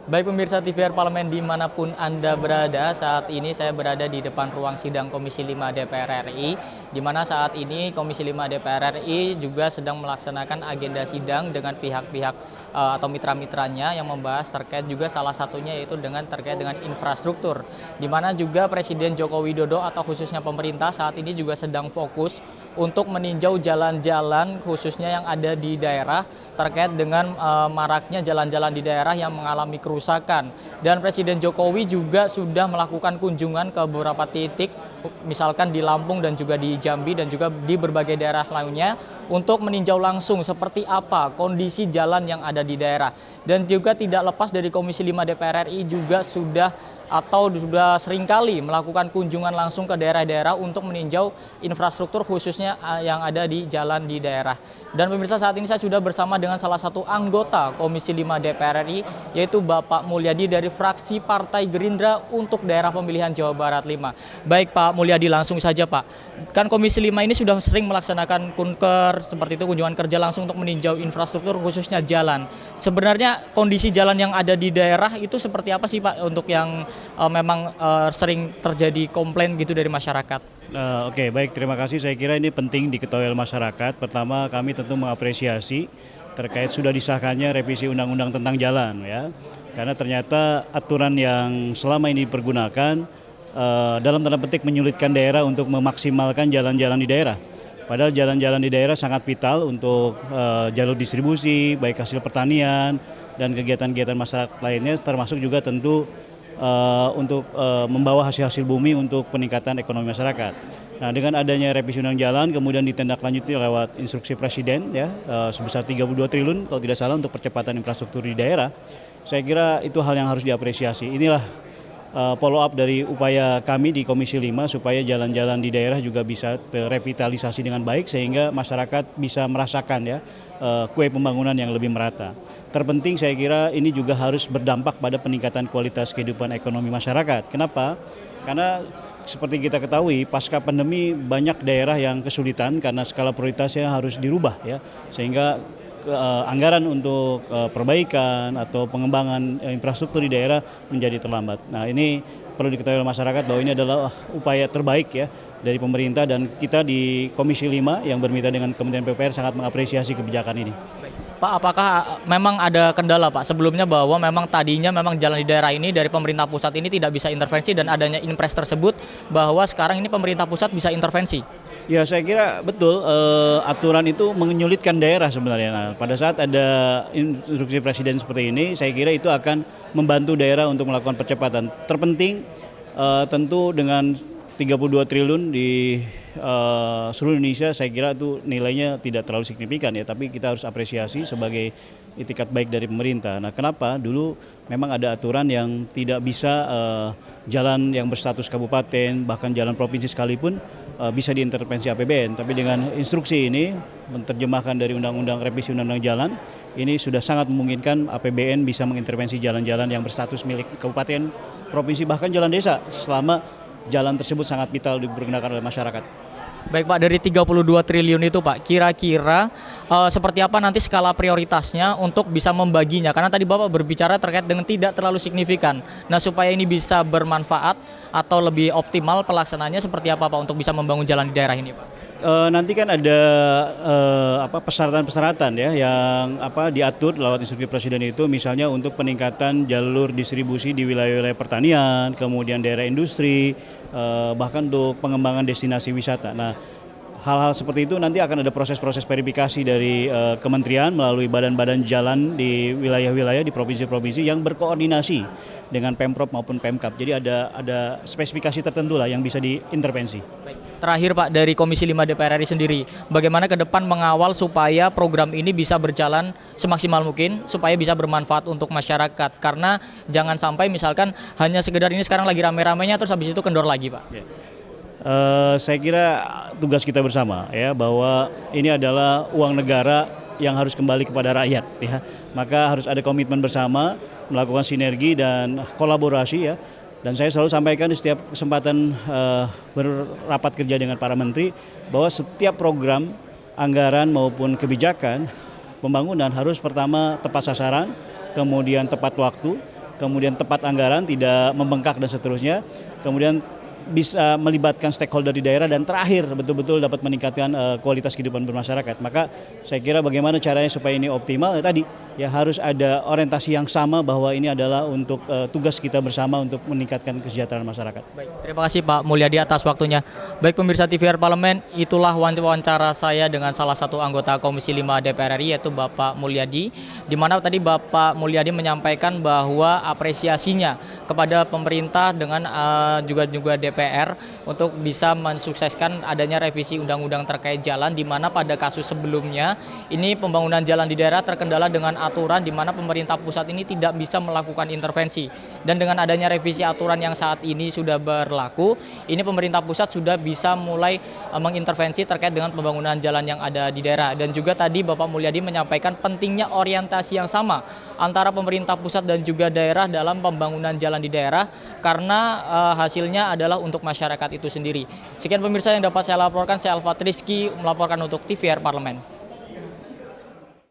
Baik pemirsa TVR Parlemen dimanapun Anda berada, saat ini saya berada di depan ruang sidang Komisi 5 DPR RI, di mana saat ini Komisi 5 DPR RI juga sedang melaksanakan agenda sidang dengan pihak-pihak atau mitra-mitranya yang membahas terkait juga salah satunya yaitu terkait dengan infrastruktur, di mana juga Presiden Joko Widodo atau khususnya pemerintah saat ini juga sedang fokus untuk meninjau jalan-jalan khususnya yang ada di daerah terkait dengan maraknya jalan-jalan di daerah yang mengalami kerusakan. Dan Presiden Jokowi juga sudah melakukan kunjungan ke beberapa titik, misalkan di Lampung dan juga di Jambi dan juga di berbagai daerah lainnya untuk meninjau langsung seperti apa kondisi jalan yang ada di daerah. Dan juga tidak lepas dari Komisi 5 DPR RI juga sudah seringkali melakukan kunjungan langsung ke daerah-daerah untuk meninjau infrastruktur khususnya yang ada di jalan di daerah. Dan pemirsa, saat ini saya sudah bersama dengan salah satu anggota Komisi 5 DPR RI yaitu Bapak Mulyadi dari fraksi Partai Gerindra untuk daerah pemilihan Jawa Barat 5. Baik Pak Mulyadi, langsung saja Pak. Kan Komisi 5 ini sudah sering melaksanakan kunker seperti itu, kunjungan kerja langsung untuk meninjau infrastruktur khususnya jalan. Sebenarnya kondisi jalan yang ada di daerah itu seperti apa sih Pak untuk yang memang sering terjadi komplain gitu dari masyarakat? Oke, baik, terima kasih. Saya kira ini penting diketahui oleh masyarakat. Pertama, kami tentu mengapresiasi terkait sudah disahkannya revisi undang-undang tentang jalan, ya. Karena ternyata aturan yang selama ini dipergunakan dalam tanda petik menyulitkan daerah untuk memaksimalkan jalan-jalan di daerah. Padahal jalan-jalan di daerah sangat vital untuk jalur distribusi, baik hasil pertanian dan kegiatan-kegiatan masyarakat lainnya, termasuk juga tentu untuk membawa hasil-hasil bumi untuk peningkatan ekonomi masyarakat. Nah, dengan adanya revisi undang jalan kemudian ditindaklanjuti lewat instruksi Presiden ya sebesar 32 triliun kalau tidak salah untuk percepatan infrastruktur di daerah. Saya kira itu hal yang harus diapresiasi. Inilah follow up dari upaya kami di Komisi 5 supaya jalan-jalan di daerah juga bisa revitalisasi dengan baik sehingga masyarakat bisa merasakan ya kue pembangunan yang lebih merata. Terpenting saya kira ini juga harus berdampak pada peningkatan kualitas kehidupan ekonomi masyarakat. Kenapa? Karena seperti kita ketahui pasca pandemi banyak daerah yang kesulitan karena skala prioritasnya harus dirubah ya sehingga anggaran untuk perbaikan atau pengembangan infrastruktur di daerah menjadi terlambat. Nah, ini perlu diketahui oleh masyarakat bahwa ini adalah upaya terbaik ya dari pemerintah dan kita di Komisi 5 yang bermitra dengan Kementerian PUPR sangat mengapresiasi kebijakan ini. Pak, apakah memang ada kendala Pak sebelumnya bahwa memang tadinya memang jalan di daerah ini dari pemerintah pusat ini tidak bisa intervensi dan adanya impres tersebut bahwa sekarang ini pemerintah pusat bisa intervensi? Ya, saya kira betul aturan itu menyulitkan daerah sebenarnya. Nah, pada saat ada instruksi Presiden seperti ini, saya kira itu akan membantu daerah untuk melakukan percepatan. Terpenting tentu dengan 32 triliun di seluruh Indonesia, saya kira itu nilainya tidak terlalu signifikan ya, tapi kita harus apresiasi sebagai itikat baik dari pemerintah. Nah, kenapa? Dulu memang ada aturan yang tidak bisa jalan yang berstatus kabupaten, bahkan jalan provinsi sekalipun bisa diintervensi APBN. Tapi dengan instruksi ini, menerjemahkan dari Undang-Undang Revisi Undang-Undang Jalan, ini sudah sangat memungkinkan APBN bisa mengintervensi jalan-jalan yang berstatus milik kabupaten, provinsi, bahkan jalan desa selama jalan tersebut sangat vital digunakan oleh masyarakat. Baik Pak, dari 32 triliun itu Pak, kira-kira seperti apa nanti skala prioritasnya untuk bisa membaginya? Karena tadi Bapak berbicara terkait dengan tidak terlalu signifikan. Nah, supaya ini bisa bermanfaat atau lebih optimal pelaksanaannya seperti apa Pak untuk bisa membangun jalan di daerah ini Pak? Nanti kan ada persyaratan-persyaratan ya yang diatur lewat instruksi Presiden itu, misalnya untuk peningkatan jalur distribusi di wilayah-wilayah pertanian, kemudian daerah industri, bahkan untuk pengembangan destinasi wisata. Nah, hal-hal seperti itu nanti akan ada proses-proses verifikasi dari kementerian melalui badan-badan jalan di wilayah-wilayah di provinsi-provinsi yang berkoordinasi dengan Pemprov maupun Pemkab. Jadi ada spesifikasi tertentu lah yang bisa diintervensi. Baik. Terakhir Pak, dari Komisi 5 DPR RI sendiri, bagaimana ke depan mengawal supaya program ini bisa berjalan semaksimal mungkin, supaya bisa bermanfaat untuk masyarakat? Karena jangan sampai misalkan hanya sekedar ini sekarang lagi rame-ramenya terus habis itu kendor lagi Pak. Ya. Saya kira tugas kita bersama ya bahwa ini adalah uang negara yang harus kembali kepada rakyat ya. Maka harus ada komitmen bersama, melakukan sinergi dan kolaborasi ya. Dan saya selalu sampaikan di setiap kesempatan berrapat kerja dengan para menteri bahwa setiap program, anggaran maupun kebijakan pembangunan harus pertama tepat sasaran, kemudian tepat waktu, kemudian tepat anggaran, tidak membengkak dan seterusnya, kemudian bisa melibatkan stakeholder di daerah, dan terakhir betul-betul dapat meningkatkan kualitas kehidupan bermasyarakat. Maka saya kira bagaimana caranya supaya ini optimal, tadi ya harus ada orientasi yang sama bahwa ini adalah untuk tugas kita bersama untuk meningkatkan kesejahteraan masyarakat. Baik, terima kasih Pak Mulyadi atas waktunya. Baik pemirsa TVR Parlemen, itulah wawancara saya dengan salah satu anggota Komisi 5 DPR RI yaitu Bapak Mulyadi, di mana tadi Bapak Mulyadi menyampaikan bahwa apresiasinya kepada pemerintah dengan juga DPR untuk bisa mensukseskan adanya revisi undang-undang terkait jalan, di mana pada kasus sebelumnya ini pembangunan jalan di daerah terkendala dengan aturan di mana pemerintah pusat ini tidak bisa melakukan intervensi. Dan dengan adanya revisi aturan yang saat ini sudah berlaku, ini pemerintah pusat sudah bisa mulai mengintervensi terkait dengan pembangunan jalan yang ada di daerah. Dan juga tadi Bapak Mulyadi menyampaikan pentingnya orientasi yang sama antara pemerintah pusat dan juga daerah dalam pembangunan jalan di daerah, karena hasilnya adalah untuk masyarakat itu sendiri. Sekian pemirsa yang dapat saya laporkan, saya Alfat Rizky melaporkan untuk TVR Parlemen.